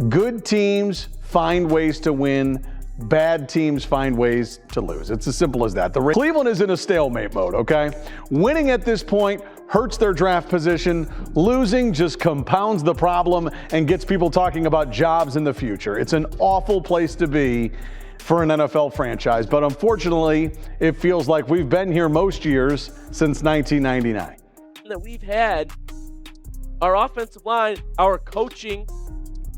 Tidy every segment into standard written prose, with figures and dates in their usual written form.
Good teams find ways to win. Bad teams find ways to lose. It's as simple as that. Cleveland is in a stalemate mode, okay? Winning at this point hurts their draft position. Losing just compounds the problem and gets people talking about jobs in the future. It's an awful place to be for an NFL franchise, but unfortunately, it feels like we've been here most years since 1999. That we've had our offensive line, our coaching,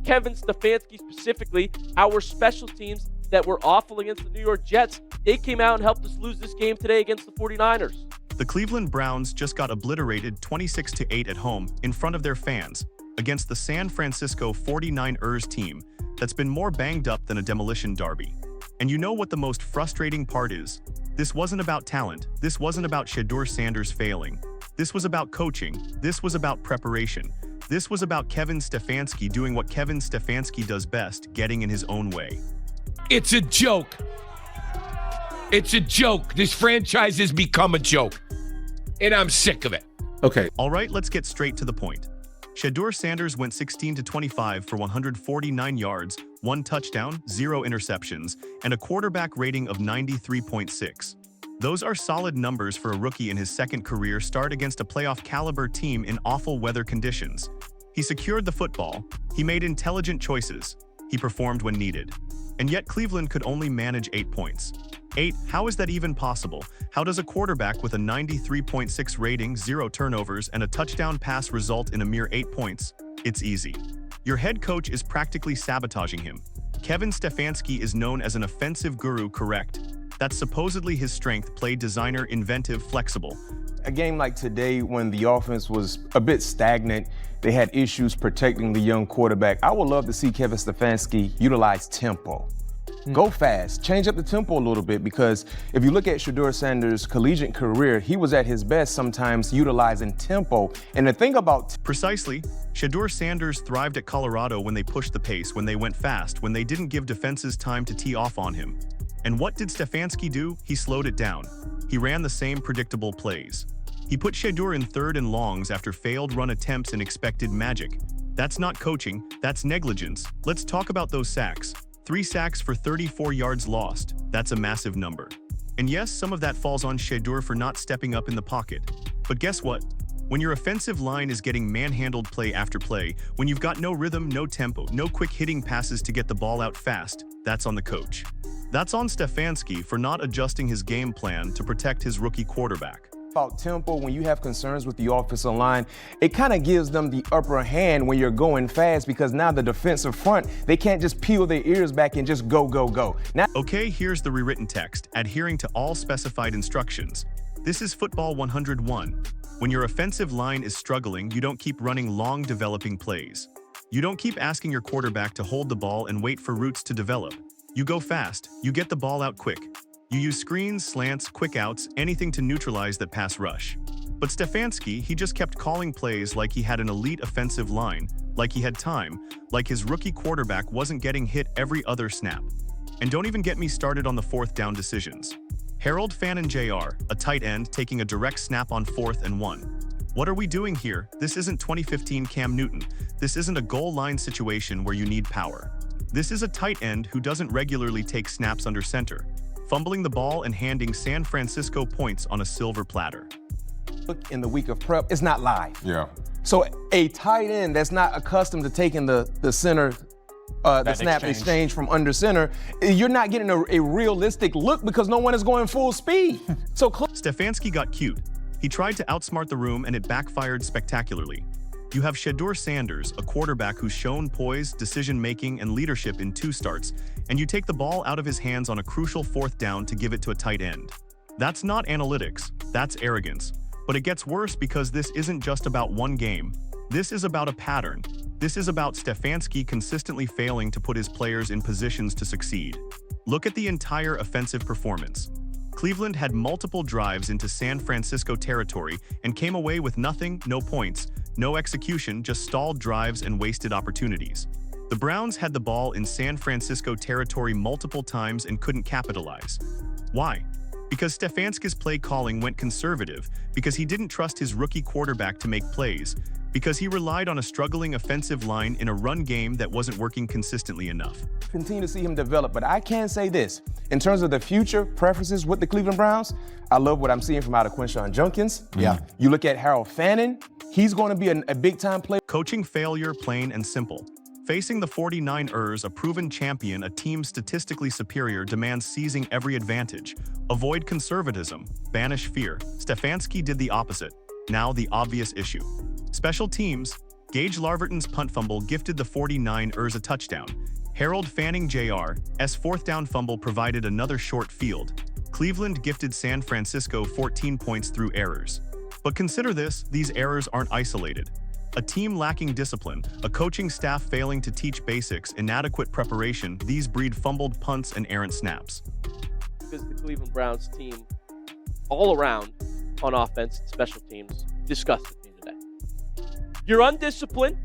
Kevin Stefanski specifically, our special teams that were awful against the New York Jets. They came out and helped us lose this game today against the 49ers. The Cleveland Browns just got obliterated 26-8 at home in front of their fans against the San Francisco 49ers team that's been more banged up than a demolition derby. And you know what the most frustrating part is? This wasn't about talent. This wasn't about Shedeur Sanders failing. This was about coaching. This was about preparation. This was about Kevin Stefanski doing what Kevin Stefanski does best, getting in his own way. It's a joke. It's a joke. This franchise has become a joke. And I'm sick of it. Okay. All right, let's get straight to the point. Shedeur Sanders went 16-25 for 149 yards, 1 touchdown, 0 interceptions, and a quarterback rating of 93.6. Those are solid numbers for a rookie in his second career start against a playoff-caliber team in awful weather conditions. He secured the football. He made intelligent choices. He performed when needed. And yet Cleveland could only manage 8 points. 8? How is that even possible? How does a quarterback with a 93.6 rating, 0 turnovers, and a touchdown pass result in a mere 8 points? It's easy. Your head coach is practically sabotaging him. Kevin Stefanski is known as an offensive guru, correct? That's supposedly his strength, play designer, inventive, flexible. A game like today when the offense was a bit stagnant, they had issues protecting the young quarterback. I would love to see Kevin Stefanski utilize tempo. Go fast, change up the tempo a little bit, because if you look at Shedeur Sanders' collegiate career, he was at his best sometimes utilizing tempo. And the thing about... Precisely. Shedeur Sanders thrived at Colorado when they pushed the pace, when they went fast, when they didn't give defenses time to tee off on him. And what did Stefanski do? He slowed it down. He ran the same predictable plays. He put Shedeur in 3rd and longs after failed run attempts and expected magic. That's not coaching, that's negligence. Let's talk about those sacks. 3 sacks for 34 yards lost. That's a massive number. And yes, some of that falls on Shedeur for not stepping up in the pocket. But guess what? When your offensive line is getting manhandled play after play, when you've got no rhythm, no tempo, no quick hitting passes to get the ball out fast, that's on the coach. That's on Stefanski for not adjusting his game plan to protect his rookie quarterback. About tempo, when you have concerns with the offensive line, it kind of gives them the upper hand when you're going fast, because now the defensive front, they can't just peel their ears back and just go, go, go. Now, okay, here's the rewritten text, adhering to all specified instructions. This is Football 101. When your offensive line is struggling, you don't keep running long developing plays. You don't keep asking your quarterback to hold the ball and wait for routes to develop. You go fast, you get the ball out quick. You use screens, slants, quick outs, anything to neutralize that pass rush. But Stefanski, he just kept calling plays like he had an elite offensive line, like he had time, like his rookie quarterback wasn't getting hit every other snap. And don't even get me started on the 4th down decisions. Harold Fannin Jr., a tight end, taking a direct snap on 4th and 1. What are we doing here? This isn't 2015 Cam Newton. This isn't a goal line situation where you need power. This is a tight end who doesn't regularly take snaps under center, fumbling the ball and handing San Francisco points on a silver platter. Look, in the week of prep, it's not live. Yeah. So a tight end that's not accustomed to taking the center, the snap exchange from under center, you're not getting a realistic look because no one is going full speed. So Stefanski got cute. He tried to outsmart the room and it backfired spectacularly. You have Shedeur Sanders, a quarterback who's shown poise, decision-making, and leadership in 2 starts, and you take the ball out of his hands on a crucial 4th down to give it to a tight end. That's not analytics, that's arrogance. But it gets worse because this isn't just about one game. This is about a pattern. This is about Stefanski consistently failing to put his players in positions to succeed. Look at the entire offensive performance. Cleveland had multiple drives into San Francisco territory and came away with nothing, no points, no execution, just stalled drives and wasted opportunities. The Browns had the ball in San Francisco territory multiple times and couldn't capitalize. Why? Because Stefanski's play calling went conservative, because he didn't trust his rookie quarterback to make plays, because he relied on a struggling offensive line in a run game that wasn't working consistently enough. Continue to see him develop, but I can say this. In terms of the future preferences with the Cleveland Browns, I love what I'm seeing from out of Quinshon Judkins. Yeah. You look at Harold Fannin, he's going to be a big-time player. Coaching failure, plain and simple. Facing the 49ers, a proven champion, a team statistically superior, demands seizing every advantage. Avoid conservatism, banish fear. Stefanski did the opposite. Now the obvious issue. Special teams. Gage Larverton's punt fumble gifted the 49ers a touchdown. Harold Fanning Jr.'s fourth down fumble provided another short field. Cleveland gifted San Francisco 14 points through errors. But consider this, these errors aren't isolated. A team lacking discipline, a coaching staff failing to teach basics, inadequate preparation, these breed fumbled punts and errant snaps. Because the Cleveland Browns team, all around on offense and special teams, disgusted me today. You're undisciplined.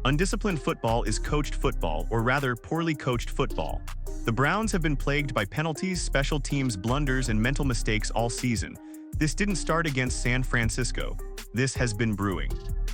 Undisciplined football is coached football, or rather, poorly coached football. The Browns have been plagued by penalties, special teams blunders, and mental mistakes all season. This didn't start against San Francisco. This has been brewing.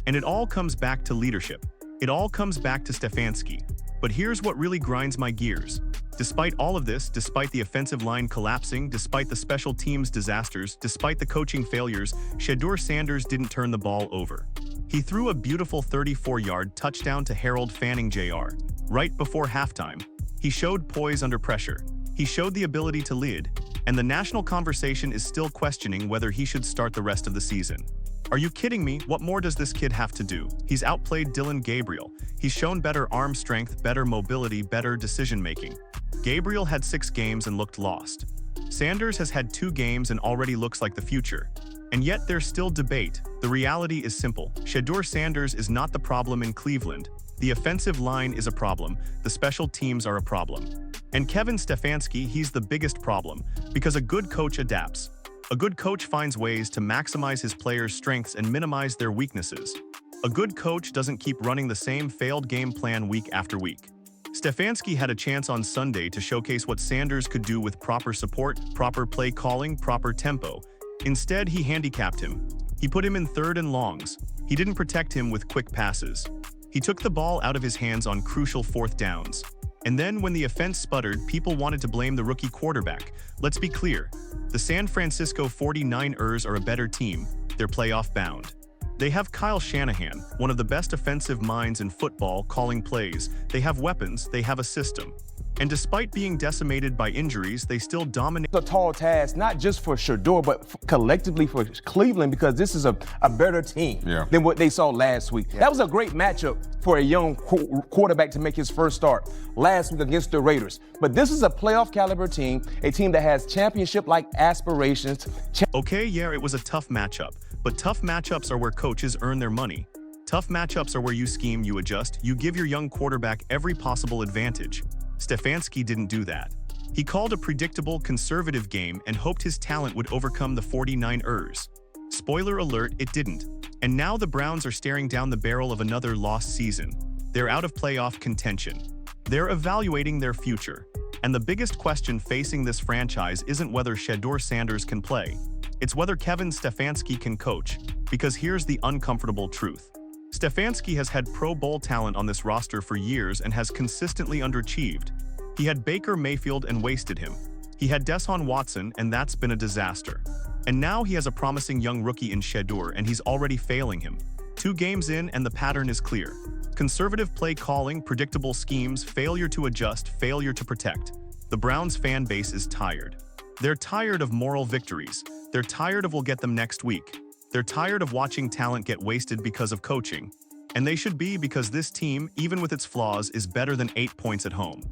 And it all comes back to leadership. It all comes back to Stefanski. But here's what really grinds my gears. Despite all of this, despite the offensive line collapsing, despite the special teams disasters, despite the coaching failures, Shedeur Sanders didn't turn the ball over. He threw a beautiful 34-yard touchdown to Harold Fanning Jr. right before halftime. He showed poise under pressure. He showed the ability to lead. And the national conversation is still questioning whether he should start the rest of the season. Are you kidding me? What more does this kid have to do? He's outplayed Dillon Gabriel. He's shown better arm strength, better mobility, better decision-making. Gabriel had 6 games and looked lost. Sanders has had 2 games and already looks like the future. And yet there's still debate. The reality is simple. Shedeur Sanders is not the problem in Cleveland. The offensive line is a problem. The special teams are a problem. And Kevin Stefanski, he's the biggest problem, because a good coach adapts. A good coach finds ways to maximize his players' strengths and minimize their weaknesses. A good coach doesn't keep running the same failed game plan week after week. Stefanski had a chance on Sunday to showcase what Sanders could do with proper support, proper play calling, proper tempo. Instead, he handicapped him. He put him in 3rd and longs. He didn't protect him with quick passes. He took the ball out of his hands on crucial 4th downs. And then when the offense sputtered, people wanted to blame the rookie quarterback. Let's be clear. The San Francisco 49ers are a better team. They're playoff bound. They have Kyle Shanahan, one of the best offensive minds in football, calling plays. They have weapons. They have a system. And despite being decimated by injuries, they still dominate. It's a tall task, not just for Shedeur, but collectively for Cleveland, because this is a better team than what they saw last week. That was a great matchup for a young quarterback to make his first start last week against the Raiders. But this is a playoff caliber team, a team that has championship-like aspirations. Okay, yeah, it was a tough matchup, but tough matchups are where coaches earn their money. Tough matchups are where you scheme, you adjust, you give your young quarterback every possible advantage. Stefanski didn't do that. He called a predictable, conservative game and hoped his talent would overcome the 49ers. Spoiler alert, it didn't. And now the Browns are staring down the barrel of another lost season. They're out of playoff contention. They're evaluating their future. And the biggest question facing this franchise isn't whether Shedeur Sanders can play. It's whether Kevin Stefanski can coach. Because here's the uncomfortable truth. Stefanski has had Pro Bowl talent on this roster for years and has consistently underachieved. He had Baker Mayfield and wasted him. He had Deshaun Watson, and that's been a disaster. And now he has a promising young rookie in Shedeur, and he's already failing him. 2 games in, and the pattern is clear. Conservative play calling, predictable schemes, failure to adjust, failure to protect. The Browns fan base is tired. They're tired of moral victories. They're tired of "we'll get them next week." They're tired of watching talent get wasted because of coaching. And they should be, because this team, even with its flaws, is better than 8 points at home.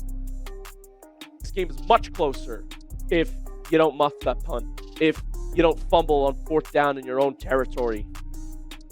This game is much closer if you don't muff that punt, if you don't fumble on 4th down in your own territory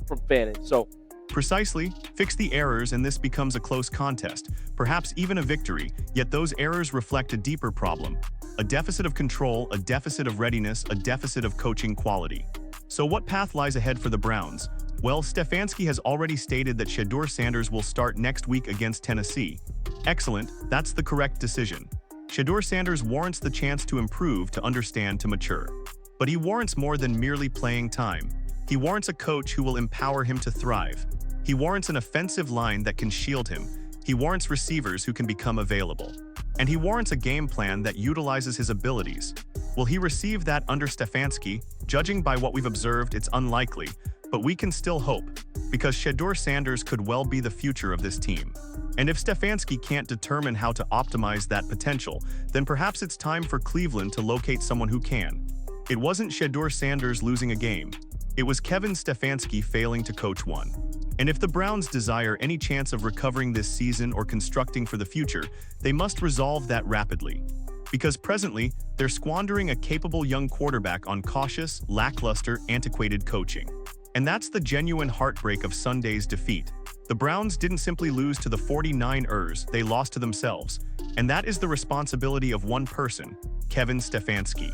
from Fannin. So precisely, fix the errors and this becomes a close contest, perhaps even a victory, yet those errors reflect a deeper problem. A deficit of control, a deficit of readiness, a deficit of coaching quality. So what path lies ahead for the Browns? Well, Stefanski has already stated that Shedeur Sanders will start next week against Tennessee. Excellent, that's the correct decision. Shedeur Sanders warrants the chance to improve, to understand, to mature. But he warrants more than merely playing time. He warrants a coach who will empower him to thrive. He warrants an offensive line that can shield him. He warrants receivers who can become available. And he warrants a game plan that utilizes his abilities. Will he receive that under Stefanski? Judging by what we've observed, it's unlikely, but we can still hope, because Shedeur Sanders could well be the future of this team. And if Stefanski can't determine how to optimize that potential, then perhaps it's time for Cleveland to locate someone who can. It wasn't Shedeur Sanders losing a game. It was Kevin Stefanski failing to coach one. And if the Browns desire any chance of recovering this season or constructing for the future, they must resolve that rapidly. Because presently, they're squandering a capable young quarterback on cautious, lackluster, antiquated coaching. And that's the genuine heartbreak of Sunday's defeat. The Browns didn't simply lose to the 49ers, they lost to themselves. And that is the responsibility of one person, Kevin Stefanski.